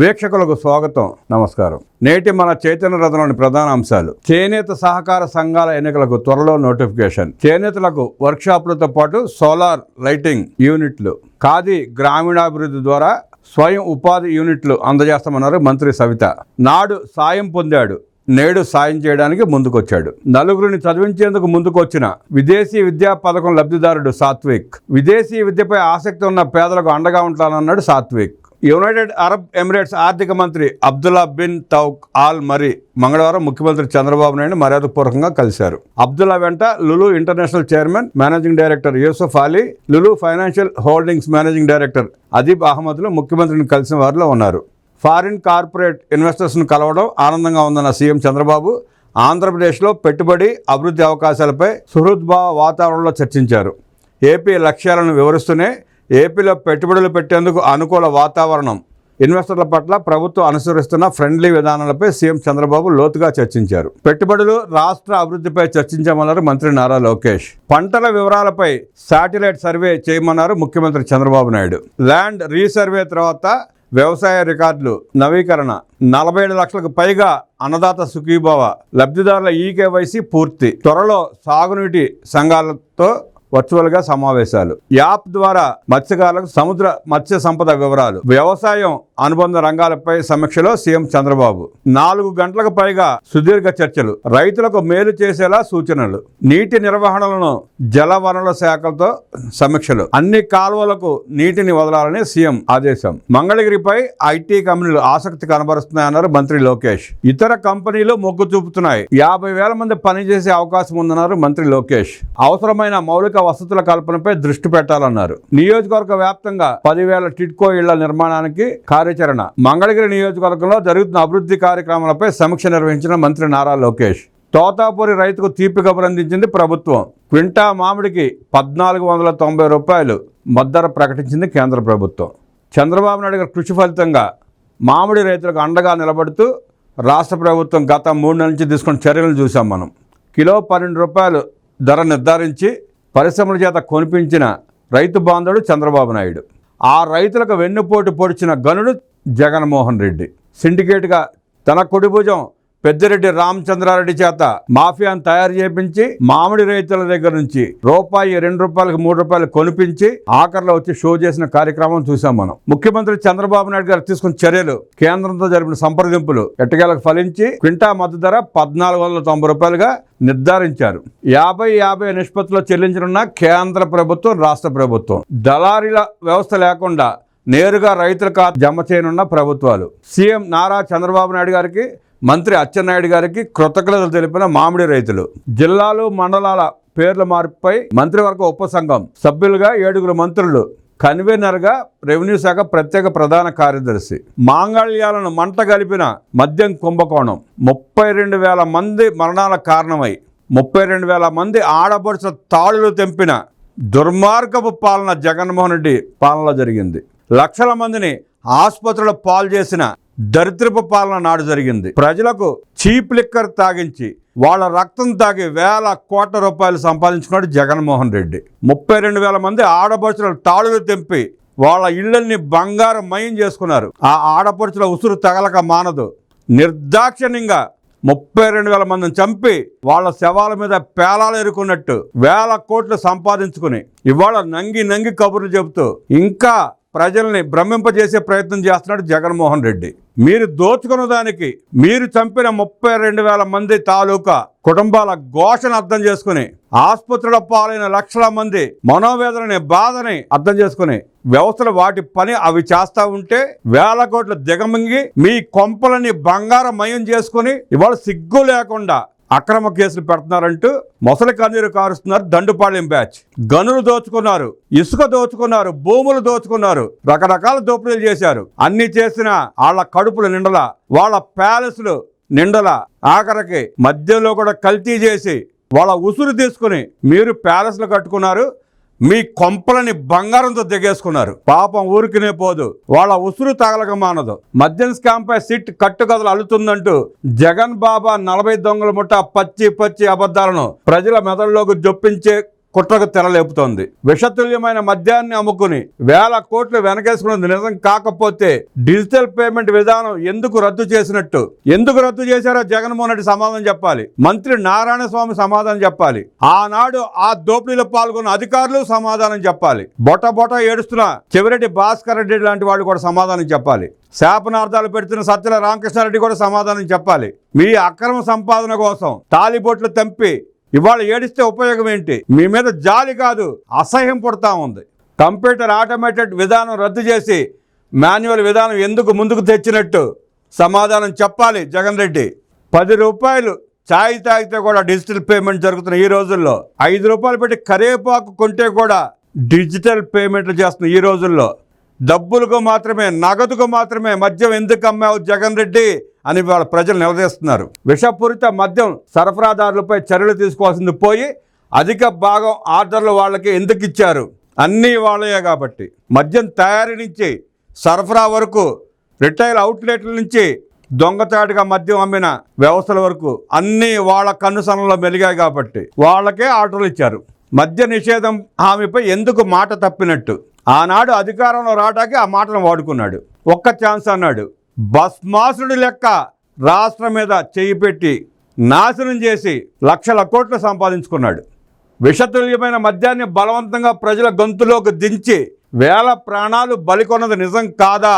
వీక్షకులకు స్వాగతం, నమస్కారం. నేటి మన చైతన్య రథంలోని ప్రధాన అంశాలు: చేనేత సహకార సంఘాల ఎన్నికలకు త్వరలో నోటిఫికేషన్, చేనేతలకు వర్క్షాపులతో పాటు సోలార్ లైటింగ్ యూనిట్లు, ఖాదీ గ్రామీణాభివృద్ధి ద్వారా స్వయం ఉపాధి యూనిట్లు అందజేస్తామన్నారు మంత్రి సవిత. నాడు సాయం పొందాడు, నేడు సాయం చేయడానికి ముందుకొచ్చాడు. నలుగురిని చదివించేందుకు ముందుకొచ్చిన విదేశీ విద్యా పథకం లబ్ధిదారుడు సాత్విక్. విదేశీ విద్యపై ఆసక్తి ఉన్న పేదలకు అండగా ఉంటానన్నాడు సాత్విక్. యునైటెడ్ అరబ్ ఎమిరేట్స్ ఆర్థిక మంత్రి అబ్దుల్లా బిన్ తౌక్ ఆల్ మరీ మంగళవారం ముఖ్యమంత్రి చంద్రబాబు నాయుడు మర్యాదపూర్వకంగా కలిశారు. అబ్దుల్లా వెంట Lulu international chairman, managing director Yusuf Ali, Lulu financial holdings managing director Adeeb అహ్మద్లు ముఖ్యమంత్రిని కలిసిన వారిలో ఉన్నారు. ఫారిన్ కార్పొరేట్ ఇన్వెస్టర్స్ను కలవడం ఆనందంగా ఉందన్న సీఎం చంద్రబాబు ఆంధ్రప్రదేశ్లో పెట్టుబడి అభివృద్ధి అవకాశాలపై సుహృద్భావ వాతావరణంలో చర్చించారు. ఏపీ లక్ష్యాలను వివరిస్తూనే ఏపీలో పెట్టుబడులు పెట్టేందుకు అనుకూల వాతావరణం, ఇన్వెస్టర్ల పట్ల ప్రభుత్వం అనుసరిస్తున్న ఫ్రెండ్లీ విధానాలపై సీఎం చంద్రబాబు లోతుగా చర్చించారు. పెట్టుబడులు, రాష్ట్ర అభివృద్ధిపై చర్చించామన్నారు మంత్రి నారా లోకేష్. పంటల వివరాలపై శాటిలైట్ సర్వే చేయమన్నారు ముఖ్యమంత్రి చంద్రబాబు నాయుడు. ల్యాండ్ రీసర్వే తర్వాత వ్యవసాయ రికార్డులు నవీకరణ, 47 లక్షలకు పైగా అన్నదాత సుఖీభవ లబ్ధిదారుల ఈకేవైసీ పూర్తి. త్వరలో సాగునీటి సంఘాలతో వర్చువల్గా సమావేశాలు. యాప్ ద్వారా మత్స్యకారులకు సముద్ర మత్స్య సంపద వివరాలు, వ్యవసాయం అనుబంధ రంగాలపై సమీక్షలో సీఎం చంద్రబాబు. 4 గంటలకు పైగా సుదీర్ఘ చర్చలు, రైతులకు మేలు చేసేలా సూచనలు. నీటి నిర్వహణలను జలవనరుల శాఖలతో సమీక్షలు. అన్ని కాలువలకు నీటిని వదలాలని సీఎం ఆదేశం. మంగళగిరిపై ఐటీ కంపెనీలు ఆసక్తి కనబరుస్తున్నాయన్నారు మంత్రి లోకేష్. ఇతర కంపెనీలు మొగ్గు చూపుతున్నాయి. 50,000 మంది పనిచేసే అవకాశం ఉందన్నారు మంత్రి లోకేష్. అవసరమైన మౌలిక వసతుల కల్పనపై దృష్టి పెట్టాలన్నారు. నియోజకవర్గ వ్యాప్తంగా 10,000 టిడ్కో ఇళ్ల నిర్మాణానికి కార్యాచరణ. మంగళగిరి నియోజకవర్గంలో జరుగుతున్న అభివృద్ధి కార్యక్రమాలపై సమీక్ష నిర్వహించిన మంత్రి నారా లోకేష్. తోతాపూరి రైతుకు తీపి కబురు అందించింది ప్రభుత్వం. క్వింటా మామిడికి 1,490 రూపాయలు మద్దతు ప్రకటించింది కేంద్ర ప్రభుత్వం. చంద్రబాబు నాయుడు గారి కృషి ఫలితంగా మామిడి రైతులకు అండగా నిలబడుతూ రాష్ట్ర ప్రభుత్వం గత 3 నెలల నుంచి తీసుకున్న చర్యలు చూసాం మనం. కిలో 12 రూపాయలు ధర నిర్ధారించి పరిశ్రమల చేత కొనిపించిన రైతు బాంధవుడు చంద్రబాబు నాయుడు. ఆ రైతులకు వెన్నుపోటు పొడిచిన గనుడు జగన్మోహన్ రెడ్డి. సిండికేట్గా తన కుడిభుజం పెద్దిరెడ్డి రామచంద్రారెడ్డి చేత మాఫియాను తయారు చేయించి మామిడి రైతుల దగ్గర నుంచి రూపాయి, 2 రూపాయలకు, 3 రూపాయలు కొనిపించి ఆఖరిలో వచ్చి షో చేసిన కార్యక్రమం చూసాం మనం. ముఖ్యమంత్రి చంద్రబాబు నాయుడు గారు తీసుకున్న చర్యలు, కేంద్రంతో జరిపిన సంప్రదింపులు ఎట్టకేలకు ఫలించి క్వింటా మద్దతు ధర 1,490 రూపాయలుగా నిర్ధారించారు. 50-50 నిష్పత్తిలో చెల్లించనున్న కేంద్ర ప్రభుత్వం, రాష్ట్ర ప్రభుత్వం. దళారీల వ్యవస్థ లేకుండా నేరుగా రైతుల ఖాతా జమ చేయనున్న ప్రభుత్వాలు. సీఎం నారా చంద్రబాబు నాయుడు గారికి, మంత్రి అచ్చెన్నాయుడు గారికి కృతజ్ఞతలు తెలిపిన మామిడి రైతులు. జిల్లాలు, మండలాల పేర్ల మార్పుపై మంత్రివర్గ ఉపసంఘం సభ్యులుగా 7 మంత్రులు, కన్వీనర్గా రెవెన్యూ శాఖ ప్రత్యేక ప్రధాన కార్యదర్శి. మాంగళ్యాలను మంట కలిపిన మద్యం కుంభకోణం, 32,000 మంది మరణాలకు కారణమై 32,000 మంది ఆడపడుచు తాళులు తెంపిన దుర్మార్గపు పాలన జగన్మోహన్ రెడ్డి పాలనలో జరిగింది. లక్షల మందిని ఆసుపత్రుల పాలు చేసిన దరిద్రపు పాలన నాడు జరిగింది. ప్రజలకు చీప్ లిక్కర్ తాగించి వాళ్ళ రక్తం తాగి వేల కోట్ల రూపాయలు సంపాదించుకున్నాడు జగన్మోహన్ రెడ్డి. 32,000 మంది ఆడపడుచుల తాళులు తెంపి వాళ్ళ ఇళ్లల్ని బంగారం మయం చేసుకున్నారు. ఆ ఆడపడుచుల ఉసురు తగలక మానదు. నిర్దాక్షిణ్యంగా 32,000 మందిని చంపి వాళ్ళ శవాల మీద పేలాలు ఎరుకున్నట్టు వేల కోట్లు సంపాదించుకుని ఇవాళ నంగి కబుర్లు చెబుతూ ఇంకా ప్రజల్ని భ్రమింపజేసే ప్రయత్నం చేస్తున్నాడు జగన్మోహన్ రెడ్డి. మీరు దోచుకున్న దానికి, మీరు చంపిన 32,000 మంది తాలూకా కుటుంబాల ఘోషను అర్థం చేసుకుని, ఆసుపత్రుల పాలైన లక్షల మంది మనోవేదనని, బాధని అర్థం చేసుకుని వ్యవస్థలు వాటి పని అవి చేస్తా ఉంటే వేల కోట్లు దిగమింగి మీ కొంపలని బంగారమయం చేసుకుని ఇవాళ సిగ్గు లేకుండా అక్రమ కేసులు పెడుతున్నారంటూ మొసలి కన్నీరు కారుస్తున్నారు దండుపాళ్యం బ్యాచ్. గనులు దోచుకున్నారు, ఇసుక దోచుకున్నారు, భూములు దోచుకున్నారు, రకరకాల దోపిడీలు చేశారు. అన్ని చేసిన వాళ్ళ కడుపులు నిండల, వాళ్ళ ప్యాలెస్లు నిండల, ఆఖరికి మధ్యలో కూడా కల్తీ చేసి వాళ్ళ ఉసురు తీసుకుని మీరు ప్యాలెస్లు కట్టుకున్నారు. మీ కొంపలని బంగారంతో దిగేసుకున్నారు. పాపం ఊరికినే పోదు, వాళ్ళ ఉసురు తగలక మానదు. మద్యం స్కామ్ పై సిట్ కట్టుకథలు అల్లుతుందంటూ జగన్ బాబా 40 దొంగల ముఠ పచ్చి అబద్ధాలను ప్రజల మెదడులోకి జొప్పించే కుట్రకు తెరలేపుతోంది. విషతుల్యమైన మద్యాన్ని అమ్ముకుని వేల కోట్లు వెనకేసుకున్నది నిజం కాకపోతే డిజిటల్ పేమెంట్ విధానం ఎందుకు రద్దు చేసినట్టు, ఎందుకు రద్దు చేశారో జగన్మోహన్ రెడ్డి సమాధానం చెప్పాలి. మంత్రి నారాయణ స్వామి సమాధానం చెప్పాలి. ఆనాడు ఆ దోపిడీలో పాల్గొన్న అధికారులు సమాధానం చెప్పాలి. బొట ఏడుస్తున్న చెవిరెడ్డి భాస్కర్ రెడ్డి లాంటి వాళ్ళు కూడా సమాధానం చెప్పాలి. శాపనార్థాలు పెడుతున్న సత్యల రామకృష్ణారెడ్డి కూడా సమాధానం చెప్పాలి. మీ అక్రమ సంపాదన కోసం తాలిబొట్లు తెంపి ఇవాళ ఏడిస్తే ఉపయోగం ఏంటి? మీ మీద జాలి కాదు, అసహ్యం పుడతా ఉంది. కంప్యూటర్ ఆటోమేటెడ్ విధానం రద్దు చేసి మాన్యువల్ విధానం ఎందుకు ముందుకు తెచ్చినట్టు సమాధానం చెప్పాలి జగన్ రెడ్డి. 10 రూపాయలు ఛాయ్ తాగితే కూడా డిజిటల్ పేమెంట్ జరుగుతున్న ఈ రోజుల్లో, 5 రూపాయలు పెట్టి కరివేపాకు కొంటే కూడా డిజిటల్ పేమెంట్లు చేస్తున్న ఈ రోజుల్లో డబ్బులకు మాత్రమే, నగదుకు మాత్రమే మద్యం ఎందుకు అమ్మావు జగన్ రెడ్డి అని వాళ్ళ ప్రజలు నిలదీస్తున్నారు. విషపూరిత మద్యం సరఫరాదారులపై చర్యలు తీసుకోవాల్సింది పోయి అధిక భాగం ఆర్డర్లు వాళ్ళకి ఎందుకు ఇచ్చారు? అన్నీ వాళ్ళయే కాబట్టి. మద్యం తయారీ నుంచి సరఫరా వరకు, రిటైల్ అవుట్లెట్ల నుంచి దొంగచాటుగా మద్యం అమ్మిన వ్యవస్థల వరకు అన్నీ వాళ్ళ కన్నుసనంలో మెలిగాయి కాబట్టి వాళ్ళకే ఆర్డర్లు ఇచ్చారు. మద్య నిషేధం హామీపై ఎందుకు మాట తప్పినట్టు? ఆనాడు అధికారంలో రావడానికి ఆ మాటను వాడుకున్నాడు. ఒక్క ఛాన్స్ అన్నాడు. భస్మాసుడి లెక్క రాష్ట్రం మీద చేయి పెట్టి నాశనం చేసి లక్షల కోట్లు సంపాదించుకున్నాడు. విషతుల్యమైన మద్యాన్ని బలవంతంగా ప్రజల గొంతులోకి దించి వేల ప్రాణాలు బలికొన్నది నిజం కాదా?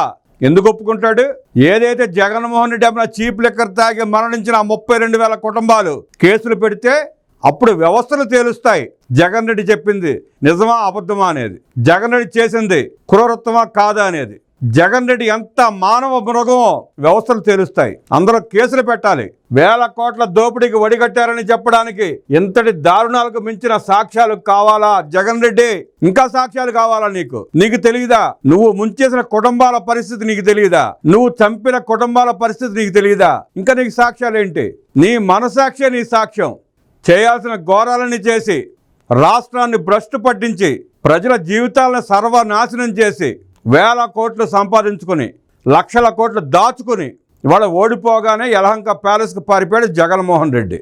ఎందుకు ఒప్పుకుంటాడు? ఏదైతే జగన్మోహన్ రెడ్డి అమ్మిన చీప్ లిక్కర్ తాగి మరణించిన 32,000 కుటుంబాలు కేసులు పెడితే అప్పుడు వ్యవస్థలు తేలుస్తాయి జగన్ రెడ్డి చెప్పింది నిజమా అబద్ధమా అనేది, జగన్ రెడ్డి చేసింది క్రూరత్వమా కాదా అనేది. జగన్ రెడ్డి ఎంత మానవ మృగమో వ్యవస్థలు తేలుస్తాయి. అందరూ కేసులు పెట్టాలి. వేల కోట్ల దోపిడీకి వడిగట్టారని చెప్పడానికి ఇంతటి దారుణాలకు మించిన సాక్ష్యాలు కావాలా జగన్ రెడ్డి? ఇంకా సాక్ష్యాలు కావాలా నీకు? నీకు తెలియదా? నువ్వు ముంచేసిన కుటుంబాల పరిస్థితి నీకు తెలియదా? నువ్వు చంపిన కుటుంబాల పరిస్థితి నీకు తెలియదా? ఇంకా నీకు సాక్ష్యాలు ఏంటి? నీ మనసాక్షి నీ సాక్ష్యం. చేయాల్సిన ఘోరాలని చేసి రాష్ట్రాన్ని భ్రష్టు పట్టించి ప్రజల జీవితాలను సర్వనాశనం చేసి వేల కోట్లు సంపాదించుకుని లక్షల కోట్లు దాచుకుని ఇవాళ ఓడిపోగానే యలహంక ప్యాలెస్కి పారిపోయాడు జగన్మోహన్ రెడ్డి.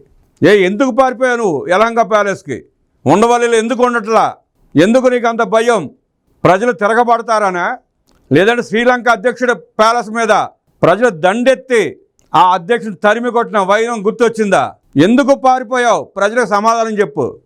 ఎందుకు పారిపోయావు నువ్వు యలహంక ప్యాలెస్కి? ఉండవల్లిలో ఎందుకు ఉండట్లా? ఎందుకు నీకు అంత భయం? ప్రజలు తిరగబడతారనా? లేదంటే శ్రీలంక అధ్యక్షుడి ప్యాలెస్ మీద ప్రజలు దండెత్తి ఆ అధ్యక్షుని తరిమి కొట్టిన వైనం గుర్తొచ్చిందా? ఎందుకు పారిపోయావు? ప్రజలకు సమాధానం చెప్పు.